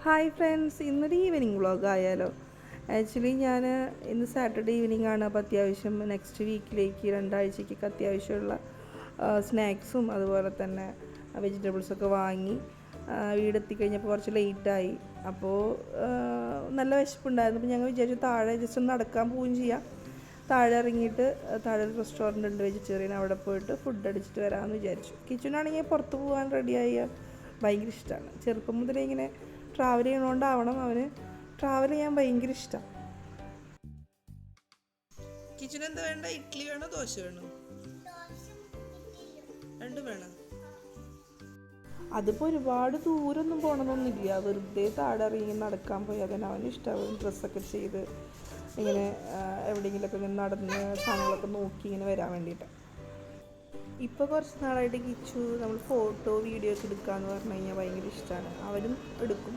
Hi friends, ഇന്നൊരു evening vlog ആയാലോ. Actually ഞാൻ ഇന്ന് സാറ്റർഡേ ഈവനിങ് ആണ്. അപ്പോൾ അത്യാവശ്യം നെക്സ്റ്റ് വീക്കിലേക്ക് 2 ആഴ്ചയ്ക്കൊക്കെ അത്യാവശ്യമുള്ള സ്നാക്സും അതുപോലെ തന്നെ വെജിറ്റബിൾസൊക്കെ വാങ്ങി വീടെത്തിക്കഴിഞ്ഞപ്പോൾ കുറച്ച് ലേറ്റായി. അപ്പോൾ നല്ല വിശപ്പുണ്ടായിരുന്നു. അപ്പോൾ ഞങ്ങൾ വിചാരിച്ചു താഴെ ജസ്റ്റ് ഒന്ന് നടക്കാൻ പോവുകയും ചെയ്യാം. താഴെ ഇറങ്ങിയിട്ട് താഴെ ഒരു റെസ്റ്റോറൻറ്റ് ഉണ്ട് വെജിറ്റേറിയൻ, അവിടെ പോയിട്ട് ഫുഡ് അടിച്ചിട്ട് വരാമെന്ന് വിചാരിച്ചു. കിച്ചനാണെങ്കിൽ പുറത്ത് പോകാൻ റെഡിയായ ഭയങ്കര ഇഷ്ടമാണ്. ചെറുപ്പം മുതലേ ഇങ്ങനെ ട്രാവൽ ചെയ്യണോണ്ടാവണം അവന് ട്രാവൽ ചെയ്യാൻ ഭയങ്കര ഇഷ്ടം. കിച്ചൺ എന്താ വേണ്ട? ഇഡ്ഡലി വേണോ ദോശ വേണോ? രണ്ടും വേണം. അതിപ്പോൾ ഒരുപാട് ദൂരമൊന്നും പോകണമെന്നൊന്നുമില്ല. വെറുതെ താഴെ ഇറങ്ങി നടക്കാൻ പോയാൽ തന്നെ അവന് ഇഷ്ടമാവും. ഡ്രസ്സൊക്കെ ചെയ്ത് ഇങ്ങനെ എവിടെയെങ്കിലുമൊക്കെ ഇങ്ങനെ നടന്ന് സാധനങ്ങളൊക്കെ നോക്കി ഇങ്ങനെ വരാൻ വേണ്ടിയിട്ട്. ഇപ്പോൾ കുറച്ച് നാളായിട്ട് കിച്ചു നമ്മൾ ഫോട്ടോ വീഡിയോ ഒക്കെ എടുക്കുകയെന്ന് പറഞ്ഞു കഴിഞ്ഞാൽ ഭയങ്കര ഇഷ്ടമാണ്. അവനും എടുക്കും.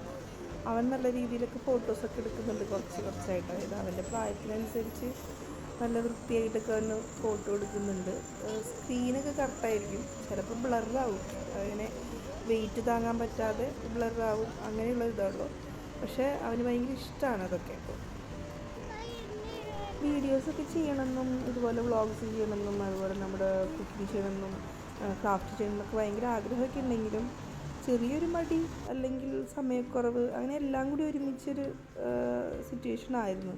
അവൻ നല്ല രീതിയിലൊക്കെ ഫോട്ടോസൊക്കെ എടുക്കുന്നുണ്ട് കുറച്ചായിട്ട്. അതായത് അവൻ്റെ പ്രായത്തിനനുസരിച്ച് നല്ല വൃത്തിയായിട്ടൊക്കെ അവന് ഫോട്ടോ എടുക്കുന്നുണ്ട്. സ്ക്രീനൊക്കെ കറക്റ്റായിരിക്കും, ചിലപ്പോൾ ബ്ലറാവും, അങ്ങനെ വെയിറ്റ് താങ്ങാൻ പറ്റാതെ ബ്ലറാവും, അങ്ങനെയുള്ള ഇതാണല്ലോ. പക്ഷേ അവന് ഭയങ്കര ഇഷ്ടമാണ് അതൊക്കെ. വീഡിയോസൊക്കെ ചെയ്യണമെന്നും ഇതുപോലെ വ്ളോഗ്സ് ചെയ്യണമെന്നും അതുപോലെ നമ്മുടെ കുക്കിംഗ് ചെയ്യണമെന്നും ക്രാഫ്റ്റ് ചെയ്യണമെന്നൊക്കെ ഭയങ്കര ആഗ്രഹമൊക്കെ ഉണ്ടെങ്കിലും ചെറിയൊരു മടി അല്ലെങ്കിൽ സമയക്കുറവ് അങ്ങനെ എല്ലാം കൂടി ഒരുമിച്ചൊരു സിറ്റുവേഷൻ ആയിരുന്നു.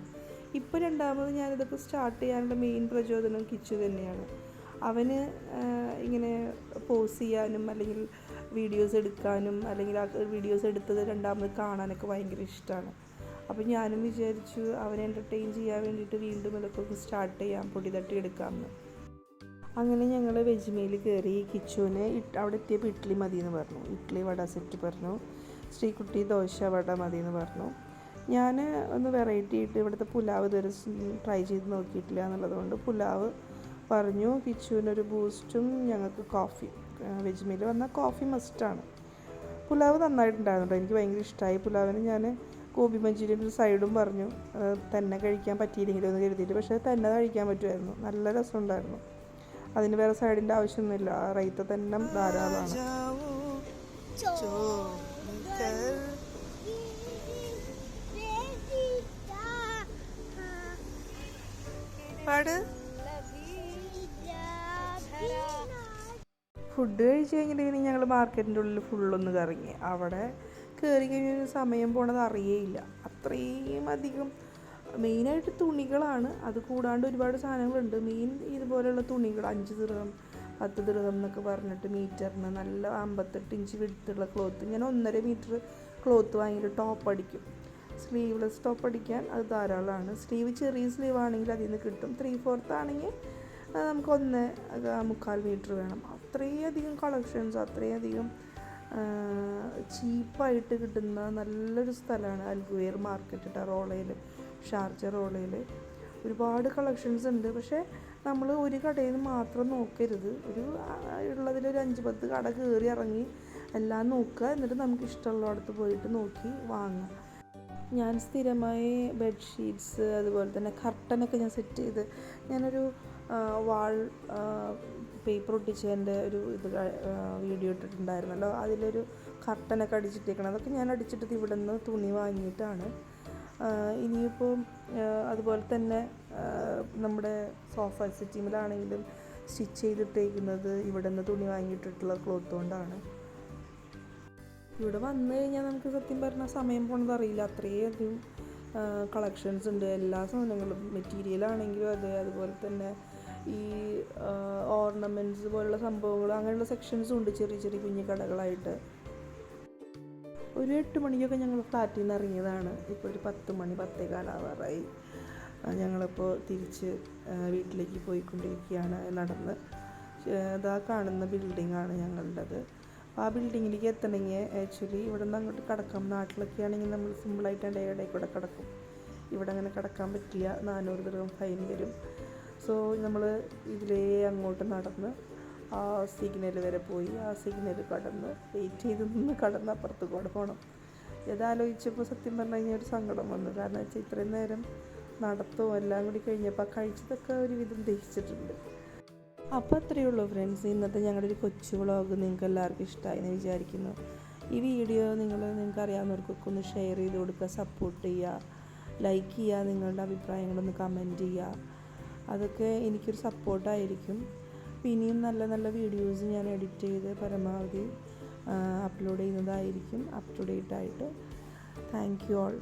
ഇപ്പോൾ രണ്ടാമത് ഞാനിതൊക്കെ സ്റ്റാർട്ട് ചെയ്യാനുള്ള മെയിൻ പ്രചോദനം കിച്ചു തന്നെയാണ്. അവന് ഇങ്ങനെ പോസ് ചെയ്യാനും അല്ലെങ്കിൽ വീഡിയോസ് എടുക്കാനും അല്ലെങ്കിൽ ആ വീഡിയോസ് എടുത്തത് രണ്ടാമത് കാണാനൊക്കെ ഭയങ്കര ഇഷ്ടമാണ്. അപ്പോൾ ഞാനും വിചാരിച്ചു അവനെ എൻ്റർടൈൻ ചെയ്യാൻ വേണ്ടിയിട്ട് വീണ്ടും ഇതൊക്കെ ഒന്ന് സ്റ്റാർട്ട് ചെയ്യാം, പൊടി തട്ടി എടുക്കാമെന്ന്. അങ്ങനെ ഞങ്ങൾ വെജ് മീൽ കയറി. കിച്ചുവിന് അവിടെ എത്തിയപ്പോൾ ഇഡ്ഡലി മതി എന്ന് പറഞ്ഞു. ഇഡ്ഡലി വട സെറ്റ് പറഞ്ഞു. ശ്രീകുട്ടി ദോശ വട മതി എന്ന് പറഞ്ഞു. ഞാൻ ഒന്ന് വെറൈറ്റി ആയിട്ട് ഇവിടുത്തെ പുലാവ് ഇതുവരെ ട്രൈ ചെയ്ത് നോക്കിയിട്ടില്ല എന്നുള്ളതുകൊണ്ട് പുലാവ് പറഞ്ഞു. കിച്ചുവിനൊരു ബൂസ്റ്റും ഞങ്ങൾക്ക് കോഫി. വെജ് മീൽ വന്നാൽ കോഫി മസ്റ്റാണ്. പുലാവ് നന്നായിട്ടുണ്ടായിരുന്നു. എനിക്ക് ഭയങ്കര ഇഷ്ടമായി പുലാവിന്. ഞാൻ ഗോബി മഞ്ചൂരിയൻ്റെ ഒരു സൈഡും പറഞ്ഞു. തന്നെ കഴിക്കാൻ പറ്റിയില്ലെങ്കിലും എന്ന് കരുതിയിട്ട്, പക്ഷേ തന്നെ കഴിക്കാൻ പറ്റുമായിരുന്നു. നല്ല രസമുണ്ടായിരുന്നു. അതിന് വേറെ സൈഡിൻ്റെ ആവശ്യമൊന്നുമില്ല, റൈത്ത തന്നെ ധാരാളമാണ്. ഫുഡ് കഴിച്ച് കഴിഞ്ഞിട്ട് ഞങ്ങൾ മാർക്കറ്റിൻ്റെ ഉള്ളിൽ ഫുള്ളൊന്ന് കറങ്ങി. അവിടെ കയറി കഴിഞ്ഞൊരു സമയം പോണത് അറിയേയില്ല. അത്രയും അധികം മെയിനായിട്ട് തുണികളാണ്. അത് കൂടാണ്ട് ഒരുപാട് സാധനങ്ങളുണ്ട്. മെയിൻ ഇതുപോലെയുള്ള തുണികൾ 5 ദിർഹം 10 ദിർഹം എന്നൊക്കെ പറഞ്ഞിട്ട് മീറ്ററിന് നല്ല 58 ഇഞ്ച് വിടുത്തുള്ള ക്ലോത്ത്. ഞാൻ 1.5 മീറ്റർ ക്ലോത്ത് വാങ്ങിയിട്ട് ടോപ്പ് അടിക്കും. സ്ലീവ്ലെസ് ടോപ്പ് അടിക്കാൻ അത് ധാരാളമാണ്. സ്ലീവ് ചെറിയ സ്ലീവ് ആണെങ്കിൽ അതിൽ നിന്ന് കിട്ടും. 3/4 ആണെങ്കിൽ നമുക്ക് 1.25 മീറ്റർ വേണം. അത്രയധികം കളക്ഷൻസ്, അത്രയധികം ചീപ്പായിട്ട് കിട്ടുന്ന നല്ലൊരു സ്ഥലമാണ് അൽഗുവേർ മാർക്കറ്റ്. റോളയിൽ, ഷാർജ റോളയിൽ ഒരുപാട് കളക്ഷൻസ് ഉണ്ട്. പക്ഷേ നമ്മൾ ഒരു കടയിൽ നിന്ന് മാത്രം നോക്കരുത്. ഉള്ളതിലൊരു 5-10 കട കയറി ഇറങ്ങി എല്ലാം നോക്കുക. എന്നിട്ട് നമുക്ക് ഇഷ്ടമുള്ളിടത്ത് പോയിട്ട് നോക്കി വാങ്ങുക. ഞാൻ സ്ഥിരമായി ബെഡ്ഷീറ്റ്സ് അതുപോലെ തന്നെ കർട്ടനൊക്കെ ഞാൻ സെറ്റ് ചെയ്ത് ഞാനൊരു വാൾ പേപ്പർ ഒട്ടിച്ചതിൻ്റെ ഒരു വീഡിയോ ഇട്ടിട്ടുണ്ടായിരുന്നല്ലോ. അതിലൊരു കർട്ടനൊക്കെ അടിച്ചിട്ടേക്കണം. അതൊക്കെ ഞാൻ അടിച്ചിട്ട് ഇവിടെ നിന്ന് തുണി വാങ്ങിയിട്ടാണ്. ഇനിയിപ്പോൾ അതുപോലെ തന്നെ നമ്മുടെ സോഫ സെറ്റിങ്ങിലാണെങ്കിലും സ്റ്റിച്ച് ചെയ്തിട്ടേക്കുന്നത് ഇവിടെ നിന്ന് തുണി വാങ്ങിയിട്ടിട്ടുള്ള ക്ലോത്ത് കൊണ്ടാണ്. ഇവിടെ വന്നു കഴിഞ്ഞാൽ നമുക്ക് സത്യം പറഞ്ഞാൽ സമയം പോണത് അറിയില്ല. അത്രയധികം കളക്ഷൻസ് ഉണ്ട്. എല്ലാ സാധനങ്ങളും മെറ്റീരിയലാണെങ്കിലും അതെ, അതുപോലെ തന്നെ ഈ ഓർണമെൻറ്റ്സ് പോലുള്ള സംഭവങ്ങൾ, അങ്ങനെയുള്ള സെക്ഷൻസും ഉണ്ട് ചെറിയ ചെറിയ കുഞ്ഞു കടകളായിട്ട്. ഒരു 8 മണിക്കൊക്കെ ഞങ്ങൾ ഫ്ലാറ്റിൽ നിന്ന് ഇറങ്ങിയതാണ്. ഇപ്പോൾ ഒരു 10 മണി 10:15 ആവാറായി. ഞങ്ങളിപ്പോൾ തിരിച്ച് വീട്ടിലേക്ക് പോയിക്കൊണ്ടിരിക്കുകയാണ് നടന്ന്. ഇതാ കാണുന്ന ബിൽഡിങ്ങാണ് ഞങ്ങളുടേത്. ആ ബിൽഡിങ്ങിലേക്ക് എത്തണമെങ്കിൽ ആക്ച്വലി ഇവിടെ നിന്ന് അങ്ങോട്ട് കിടക്കാം. നാട്ടിലൊക്കെ ആണെങ്കിൽ നമ്മൾ സിമ്പിളായിട്ട് എൻ്റെ ഇടയിൽ കൂടെ കിടക്കും. ഇവിടെ അങ്ങനെ കിടക്കാൻ പറ്റില്ല, 400 ദിർഹം ഫൈൻ വരും. സോ നമ്മൾ ഇതിലേ അങ്ങോട്ട് നടന്ന് ആ സിഗ്നൽ വരെ പോയി ആ സിഗ്നൽ കടന്ന് വെയിറ്റ് ചെയ്ത് നിന്ന് കടന്ന് അപ്പുറത്ത് കൂടെ പോകണം. ഇതാലോചിച്ചപ്പോൾ സത്യം പറഞ്ഞു കഴിഞ്ഞാൽ ഒരു സങ്കടം വന്നു. കാരണം വെച്ചാൽ ഇത്രയും നേരം നടത്തവും എല്ലാം കൂടി കഴിഞ്ഞപ്പോൾ കഴിച്ചതൊക്കെ ഒരുവിധം ദഹിച്ചിട്ടുണ്ട്. അപ്പോൾ അത്രയേ ഉള്ളൂ ഫ്രണ്ട്സ്. ഇന്നത്തെ ഞങ്ങളുടെ ഒരു കൊച്ചു വ്ളോഗ് നിങ്ങൾക്ക് എല്ലാവർക്കും ഇഷ്ടമായി എന്ന് വിചാരിക്കുന്നു. ഈ വീഡിയോ നിങ്ങൾക്ക് അറിയാവുന്നവർക്കൊക്കെ ഒന്ന് ഷെയർ ചെയ്ത് കൊടുക്കുക, സപ്പോർട്ട് ചെയ്യുക, ലൈക്ക് ചെയ്യുക, നിങ്ങളുടെ അഭിപ്രായങ്ങളൊന്ന് കമൻറ്റ് ചെയ്യുക. അതൊക്കെ എനിക്കൊരു സപ്പോർട്ടായിരിക്കും. ഇനിയും നല്ല നല്ല വീഡിയോസ് ഞാൻ എഡിറ്റ് ചെയ്ത് പരമാവധി അപ്ലോഡ് ചെയ്യുന്നതായിരിക്കും, അപ് ടു ഡേറ്റ് ആയിട്ട്. Thank you all.